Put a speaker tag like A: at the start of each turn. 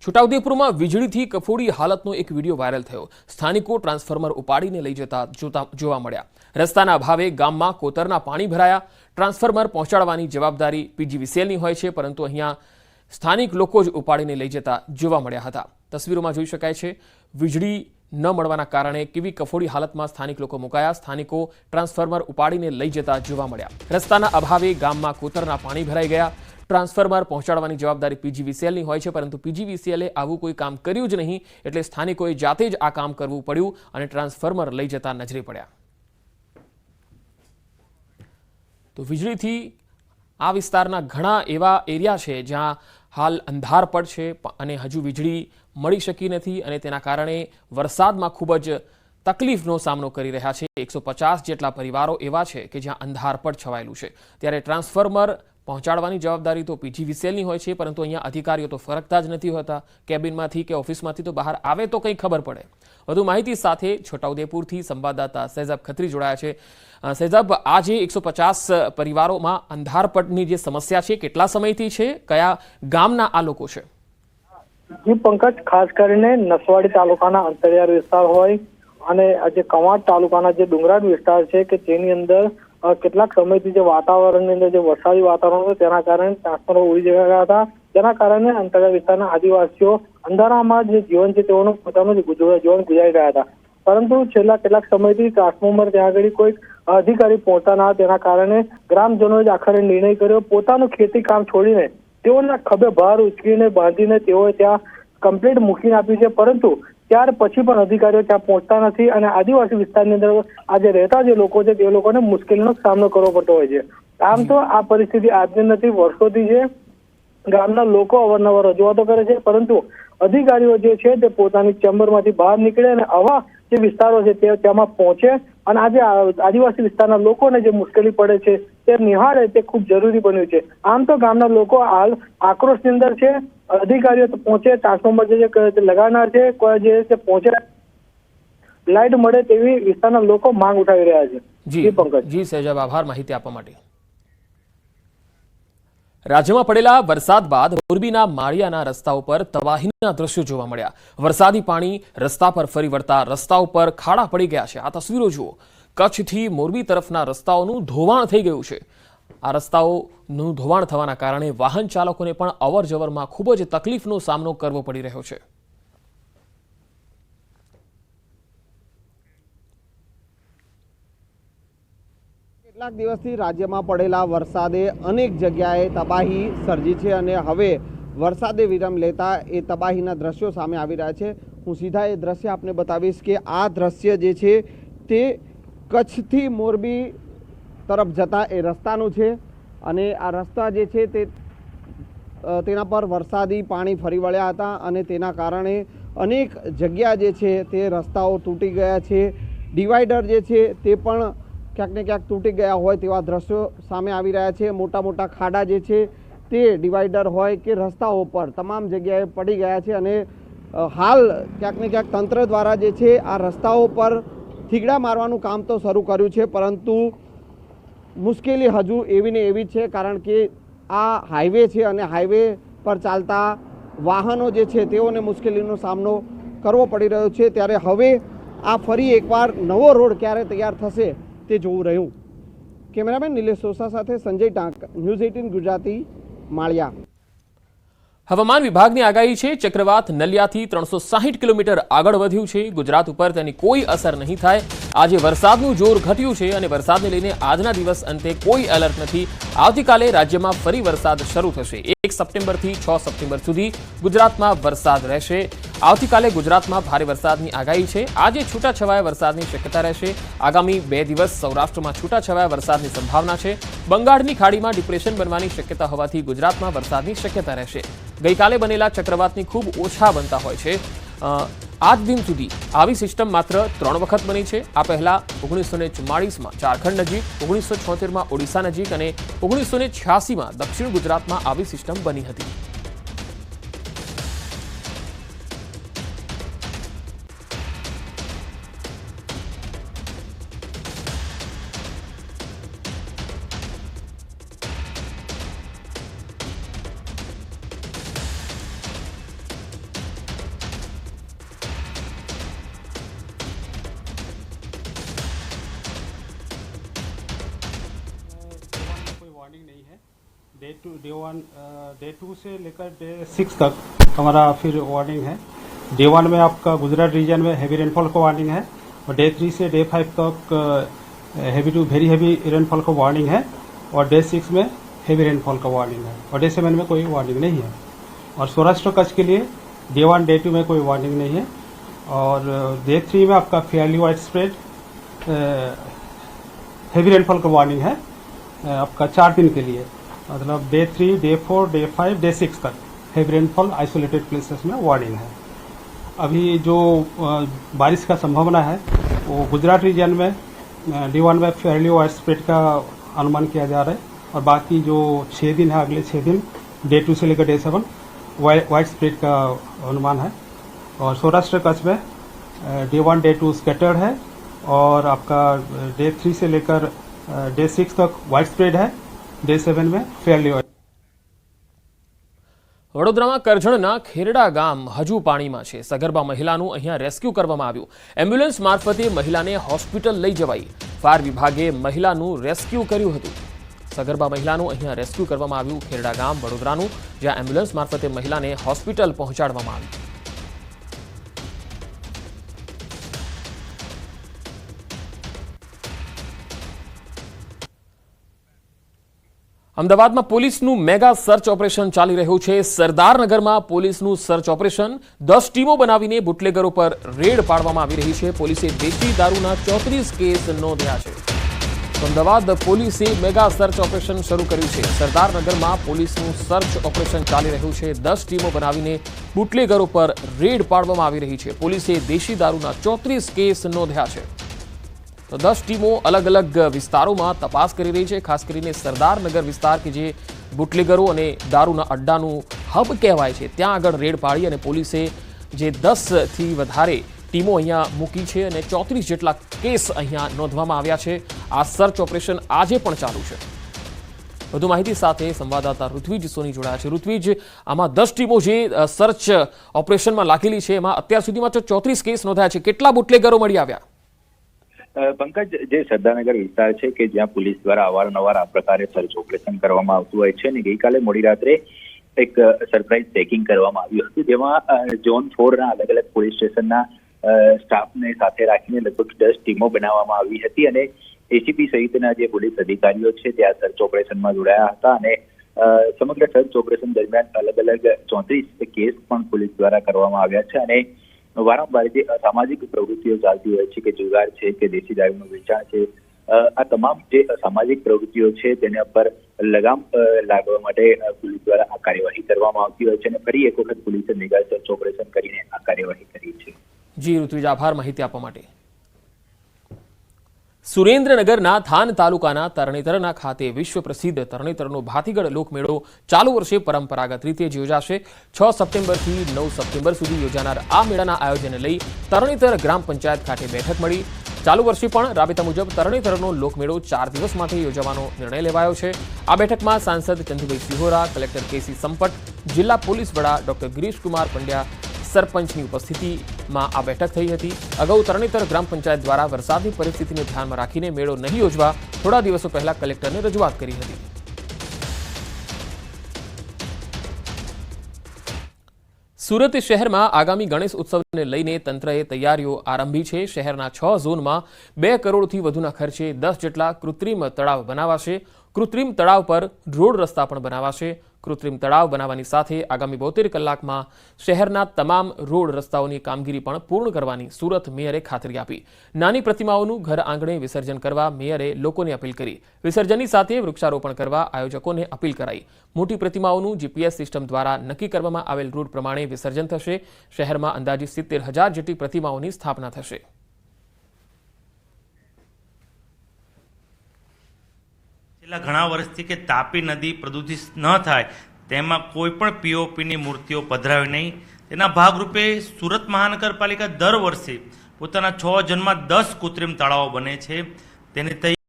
A: છોટાઉદેપુરમાં વીજળીથી કફોડી હાલતનો એક વિડીયો વાયરલ થયો। સ્થાનિકો ટ્રાન્સફોર્મર ઉપાડીને લઈ જતા જોવા મળ્યા। રસ્તાના અભાવે ગામમાં કોતરના પાણી ભરાયા। ટ્રાન્સફોર્મર પહોંચાડવાની જવાબદારી પીજીવીસીએલની હોય છે, પરંતુ અહીંયા સ્થાનિક લોકો જ ઉપાડીને લઈ જતા જોવા મળ્યા હતા। તસવીરોમાં જોઈ શકાય છે વીજળી ન મળવાના કારણે કેવી કફોડી હાલતમાં સ્થાનિક લોકો મુકાયા। સ્થાનિકો ટ્રાન્સફોર્મર ઉપાડીને લઈ જતા જોવા મળ્યા। રસ્તાના અભાવે ગામમાં કોતરના પાણી ભરાઈ ગયા। ટ્રાન્સફોર્મર પહોંચાડવાની જવાબદારી પીજીવીસીએલની હોય છે, પરંતુ પીજીવીસીએલે આવું કોઈ કામ કર્યું જ નહીં, એટલે સ્થાનિકોએ જાતે જ આ કામ કરવું પડ્યું અને ટ્રાન્સફોર્મર લઈ જતા નજરે પડ્યા। તો વીજળીથી આ વિસ્તારના ઘણા એવા એરિયા છે જ્યાં હાલ અંધારપટ છે અને હજુ વીજળી મળી શકી નથી, અને તેના કારણે વરસાદમાં ખૂબ જ તકલીફનો સામનો કરી રહ્યા છે। 150 જેટલા પરિવારો એવા છે કે જ્યાં અંધારપટ છવાયેલું છે, ત્યારે ટ્રાન્સફોર્મર પહોંચાડવાની જવાબદારી તો પીજીવીસીએલની હોય છે, પરંતુ અહીંયા અધિકારીઓ તો ફરકતા જ નથી હોતા। કેબિનમાંથી કે ઓફિસમાંથી તો બહાર આવે તો કંઈ ખબર પડે। વધુ માહિતી સાથે છોટાઉદેપુરથી સંવાદદાતા સૈજાબ ખત્રી જોડાયા છે। સૈજાબ, આ જે 150 પરિવારોમાં અંધારપટની જે સમસ્યા છે, કેટલા સમયથી છે? કયા ગામના આ લોકો છે?
B: જી પંકજ, ખાસ કરીને નસવાડી તાલુકાના અંતરિયાળ વિસ્તાર હોય અને જે કવાંટ તાલુકાના જે ડુંગરાળ વિસ્તાર છે કે જેની અંદર કેટલાક સમયથી જે વાતાવરણની અંદર જે વરસાદી વાતાવરણ હતું તેના કારણે ટ્રાન્સફોર્મર ઉડી ગયા હતા, જેના કારણે અંતરિયાળ વિસ્તારના આદિવાસીઓ અંધારામાં જે જીવન છે તેઓનું પોતાનું જીવન ગુજારી રહ્યા હતા। પરંતુ છેલ્લા કેટલાક સમયથી ટ્રાન્સફોર્મર ત્યાં આગળ કોઈ અધિકારી પહોંચતા ના, તેના કારણે ગ્રામજનોએ જ આખરે નિર્ણય કર્યો પોતાનું ખેતી કામ છોડીને તેઓના ખભે ભાર ઉચકીને બાંધીને તેઓએ ત્યાં કમ્પ્લીટ મૂકીને આપ્યું છે, પરંતુ ત્યાર પછી પણ અધિકારીઓ ત્યાં પહોંચતા નથી અને આદિવાસી વિસ્તારની અંદર આજે રહેતા જે લોકો છે તે લોકોને મુશ્કેલીનો સામનો કરવો પડતો હોય છે। આમ તો આ પરિસ્થિતિ આજની નથી, વર્ષોથી છે। ગામના લોકો અવારનવાર રજૂઆતો કરે છે, પરંતુ અધિકારીઓ જે છે તે પોતાની ચેમ્બરમાંથી બહાર નીકળે અને આવા જે વિસ્તારો છે તેમાં પહોંચે અને આજે આદિવાસી વિસ્તારના લોકોને જે મુશ્કેલી પડે છે તે નિહાળે તે ખૂબ જરૂરી બન્યું છે। આમ તો ગામના લોકો હાલ આક્રોશની અંદર છે। અધિકારીઓ પહોંચે, ટ્રાન્સફોર્મર જે લગાવનાર છે જે પહોંચે, લાઇટ મળે તેવી વિસ્તારના લોકો માંગ ઉઠાવી રહ્યા છે।
A: જી પંકજ, જી સૈજાબ, આભાર માહિતી આપવા માટે। રાજ્યમાં પડેલા વરસાદ બાદ મોરબીના માળિયાના રસ્તાઓ પર તબાહીના દ્રશ્યો જોવા મળ્યા। વરસાદી પાણી રસ્તા પર ફરી વળતા રસ્તાઓ પર ખાડા પડી ગયા છે। આ તસવીરો જુઓ, કચ્છથી મોરબી તરફના રસ્તાઓનું ધોવાણ થઈ ગયું છે। આ રસ્તાઓનું ધોવાણ થવાના કારણે વાહન ચાલકોને પણ અવર જવરમાં ખૂબ જ તકલીફનો સામનો કરવો પડી રહ્યો છે।
C: કેટલાક દિવસથી રાજ્યમાં પડેલા વરસાદે અનેક જગ્યાએ તબાહી સર્જી છે અને હવે વરસાદે વિરામ લેતા એ તબાહીના દ્રશ્યો સામે આવી રહ્યા છે। હું સીધા એ દ્રશ્ય આપને બતાવીશ કે આ દ્રશ્ય જે છે તે કચ્છથી મોરબી તરફ જતા એ રસ્તાનું છે અને આ રસ્તા જે છે તેના પર વરસાદી પાણી ફરી વળ્યા હતા અને તેના કારણે અનેક જગ્યા જે છે તે રસ્તાઓ તૂટી ગયા છે। ડિવાઈડર જે છે તે પણ ક્યાંક ને ક્યાંક તૂટી ગયા હોય તેવા દ્રશ્યો સામે આવી રહ્યા છે। મોટા મોટા ખાડા જે છે તે ડિવાઈડર હોય કે રસ્તાઓ પર તમામ જગ્યાએ પડી ગયા છે અને હાલ ક્યાંક ને ક્યાંક તંત્ર દ્વારા જે છે આ રસ્તાઓ પર થીગડા મારવાનું કામ તો શરૂ કર્યું છે, પરંતુ મુશ્કેલી હજુ એવી ને એવી છે, કારણ કે આ હાઈવે છે અને હાઈવે પર ચાલતા વાહનો જે છે તેઓને મુશ્કેલીનો સામનો કરવો પડી રહ્યો છે। ત્યારે હવે આ ફરી એકવાર નવો રોડ ક્યારે તૈયાર થશે તે જોવું રહ્યું। કેમેરામેન નિલેશ સોસા સાથે સંજય ટાંક, ન્યૂઝ 18 ગુજરાતી, માળિયા।
A: હવામાન વિભાગની આગાહી છે, ચક્રવાત નલિયાથી 360 કિલોમીટર આગળ વધ્યું છે। ગુજરાત ઉપર તેની કોઈ અસર નહીં થાય। આજે વરસાદનું જોર ઘટ્યું છે અને વરસાદને લઈને આજના દિવસ અંતે કોઈ એલર્ટ નથી। આવતીકાલે રાજ્યમાં ફરી વરસાદ શરૂ થશે। 1 સપ્ટેમ્બરથી 6 સપ્ટેમ્બર સુધી ગુજરાતમાં વરસાદ રહેશે। આવતીકાલે ગુજરાતમાં ભારે વરસાદની આગાહી છે। આજે છૂટાછવાયા વરસાદની શક્યતા રહેશે। આગામી 2 દિવસ સૌરાષ્ટ્રમાં છૂટાછવાયા વરસાદની સંભાવના છે। બંગાળની ખાડીમાં ડિપ્રેશન બનવાની શક્યતા હોવાથી ગુજરાતમાં વરસાદની શક્યતા રહેશે। ગઈકાલે બનેલા ચક્રવાતની ખૂબ ઓછા બનતા હોય છે। આજ દિન સુધી આવી સિસ્ટમ માત્ર 3 વખત બની છે। આ પહેલા 1944માં ઝારખંડ નજીક, 1976માં ઓડિશા નજીક અને 1986માં દક્ષિણ ગુજરાતમાં આવી સિસ્ટમ બની હતી।
D: डे टू से लेकर डे 6 तक हमारा फिर वार्निंग है। डे 1 में आपका गुजरात रीजन में हैवी रेनफॉल का वार्निंग है और डे 3 से डे 5 तक heavy to very heavy rainfall का वार्निंग है और डे 6 में हैवी रेनफॉल का वार्निंग है और डे 7 में कोई वार्निंग नहीं है। और सौराष्ट्र कच्छ के लिए डे 1 डे 2 में कोई वार्निंग नहीं है और डे 3 में आपका Fairlie wide spread heavy rainfall का वार्निंग है आपका 4 दिन के लिए, मतलब डे 3 डे 4 डे 5 डे 6 तक हैवी रेनफॉल आइसोलेटेड प्लेसेस में वार्निंग है। अभी जो बारिश का संभावना है वो गुजरात रीजन में डे 1 में फेयरली वाइड स्प्रेड का अनुमान किया जा रहा है और बाकी जो 6 दिन है अगले 6 दिन डे 2 से लेकर डे 7 वाइड स्प्रेड का अनुमान है। और सौराष्ट्र कच्छ में डे 1 डे 2 स्कैटर्ड है और आपका डे 3 से लेकर डे 6 तक वाइड स्प्रेड है, डे 7 में फेयरली वाइड।
A: વડોદરામાં કરજણના ખેરડા ગામ હજુ પાણીમાં છે। સગર્ભા મહિલાનું અહીંયા રેસ્ક્યુ કરવામાં આવ્યું। એમ્બ્યુલન્સ મારફતે મહિલાને હોસ્પિટલ લઈ જવાઈ। ફાયર વિભાગે મહિલાનું રેસ્ક્યુ કર્યું હતું। સગર્ભા મહિલાનું અહીંયા રેસ્ક્યુ કરવામાં આવ્યું। ખેરડા ગામ વડોદરાનું, જ્યાં એમ્બ્યુલન્સ મારફતે મહિલાને હોસ્પિટલ પહોંચાડવામાં આવી। અમદાવાદમાં પોલીસનું મેગા સર્ચ ઓપરેશન ચાલી રહ્યું છે। સરદારનગરમાં પોલીસનું સર્ચ ઓપરેશન 10 ટીમો બનાવીને બુટલેગરો પર રેડ પાડવામાં આવી રહી છે। પોલીસે દેશી દારૂના 34 કેસ નોંધ્યા છે। અમદાવાદ પોલીસે મેગા સર્ચ ઓપરેશન શરૂ કર્યું છે। સરદારનગરમાં પોલીસનું સર્ચ ઓપરેશન ચાલી રહ્યું છે। 10 ટીમો બનાવીને બુટલેગરો પર રેડ પાડવામાં આવી રહી છે। પોલીસે દેશી દારૂના 34 કેસ નોંધ્યા છે। તો 10 ટીમો અલગ અલગ વિસ્તારોમાં તપાસ કરી રહી છે। ખાસ કરીને સરદારનગર વિસ્તાર કે જે બુટલેગરો અને દારૂના અડ્ડાનું હબ કહેવાય છે, ત્યાં આગળ રેડ પાડી અને પોલીસે જે 10થી વધારે ટીમો અહીંયા મૂકી છે અને 34 જેટલા કેસ અહીંયા નોંધવામાં આવ્યા છે। આ સર્ચ ઓપરેશન આજે પણ ચાલુ છે। વધુ માહિતી સાથે સંવાદદાતા ઋત્વિજ સોની જોડાયા છે। ઋત્વિજ, આમાં 10 ટીમો જે સર્ચ ઓપરેશનમાં લાગેલી છે એમાં અત્યાર સુધીમાં 34 કેસ નોંધાયા છે। કેટલા બુટલેગરો મળી આવ્યા?
E: પંકજ, જે સરદારનગર વિસ્તાર છે કે જ્યાં પોલીસ દ્વારા અવારનવાર આ પ્રકારે સર્ચ ઓપરેશન કરવામાં આવતું હોય છે અને ગઈકાલે મોડી રાત્રે એક સરપ્રાઇઝ ચેકિંગ કરવામાં આવ્યું હતું, જેમાં ઝોન 4ના અલગ અલગ પોલીસ સ્ટેશનના સ્ટાફને સાથે રાખીને લગભગ 10 ટીમો બનાવવામાં આવી હતી અને એસીપી સહિતના જે પોલીસ અધિકારીઓ છે ત્યાં સર્ચ ઓપરેશનમાં જોડાયા હતા અને સમગ્ર સર્ચ ઓપરેશન દરમિયાન અલગ અલગ 34 કેસ પણ પોલીસ દ્વારા કરવામાં આવ્યા છે અને વારંવાર જે અસામાજિક પ્રવૃત્તિઓ ચાલતી હોય છે કે જુગાર છે કે દેશી દારૂનું વેચાણ છે, આ તમામ જે અસામાજિક પ્રવૃત્તિઓ છે તેના પર લગામ લાગવા માટે પોલીસ દ્વારા આ કાર્યવાહી કરવામાં આવતી હોય છે અને ફરી એક વખત પોલીસે મેગા સર્ચ ઓપરેશન કરીને આ કાર્યવાહી કરી છે।
A: જી ઋત્વિજ, આભાર માહિતી આપવા માટે। સુરેન્દ્રનગરના થાન તાલુકાના તરણેતરના ખાતે વિશ્વ પ્રસિદ્ધ તરણેતરનો ભાતીગળ લોકમેળો ચાલુ વર્ષે પરંપરાગત રીતે યોજાશે। 6 સપ્ટેમ્બરથી 9 સપ્ટેમ્બર સુધી યોજાનાર આ મેળાના આયોજનને લઈ તરણેતર ગ્રામ પંચાયત ખાતે બેઠક મળી। ચાલુ વર્ષે પણ રાબેતા મુજબ તરણેતરનો લોકમેળો 4 દિવસ માટે યોજવાનો નિર્ણય લેવાયો છે। આ બેઠકમાં સાંસદ ચંદુભાઈ સિહોરા, કલેક્ટર કેસી સંપટ, જિલ્લા પોલીસ વડા ડોક્ટર ગિરીશકુમાર પંડ્યા, સરપંચની ઉપસ્થિતિમાં આ બેઠક થઈ હતી। અગાઉ તરણેતર ગ્રામ પંચાયત દ્વારા વરસાદની પરિસ્થિતિને ધ્યાનમાં રાખીને મેળો નહીં યોજવા થોડા દિવસો પહેલા કલેક્ટરને રજૂઆત કરી હતી। સુરત શહેરમાં આગામી ગણેશ ઉત્સવને લઈને તંત્રએ તૈયારીઓ આરંભી છે। શહેરના 6 ઝોનમાં 2 કરોડથી વધુના ખર્ચે 10 જેટલા કૃત્રિમ તળાવ બનાવાશે। કૃત્રિમ તળાવ પર રોડ રસ્તા પણ બનાવાશે। કૃત્રિમ તળાવ બનાવવાની સાથે આગામી 72 કલાકમાં શહેરના તમામ રોડ રસ્તાઓની કામગીરી પણ પૂર્ણ કરવાની સુરત મેયરે ખાતરી આપી। નાની પ્રતિમાઓનું ઘર આંગણે વિસર્જન કરવા મેયરે લોકોને અપીલ કરી। વિસર્જનની સાથે વૃક્ષારોપણ કરવા આયોજકોને અપીલ કરાઈ। મોટી પ્રતિમાઓનું જીપીએસ સિસ્ટમ દ્વારા નક્કી કરવામાં આવેલ રૂટ પ્રમાણે વિસર્જન થશે। શહેરમાં અંદાજિત 70,000 જેટલી પ્રતિમાઓની સ્થાપના થશે।
F: છેલ્લા ઘણા વર્ષથી કે તાપી નદી પ્રદૂષિત ન થાય તેમાં કોઈ પણ પીઓપીની મૂર્તિઓ પધરાવી નહીં, તેના ભાગરૂપે સુરત મહાનગરપાલિકા દર વર્ષે પોતાના 6 ઝોનમાં 10 કૃત્રિમ તળાવો બને છે, તેની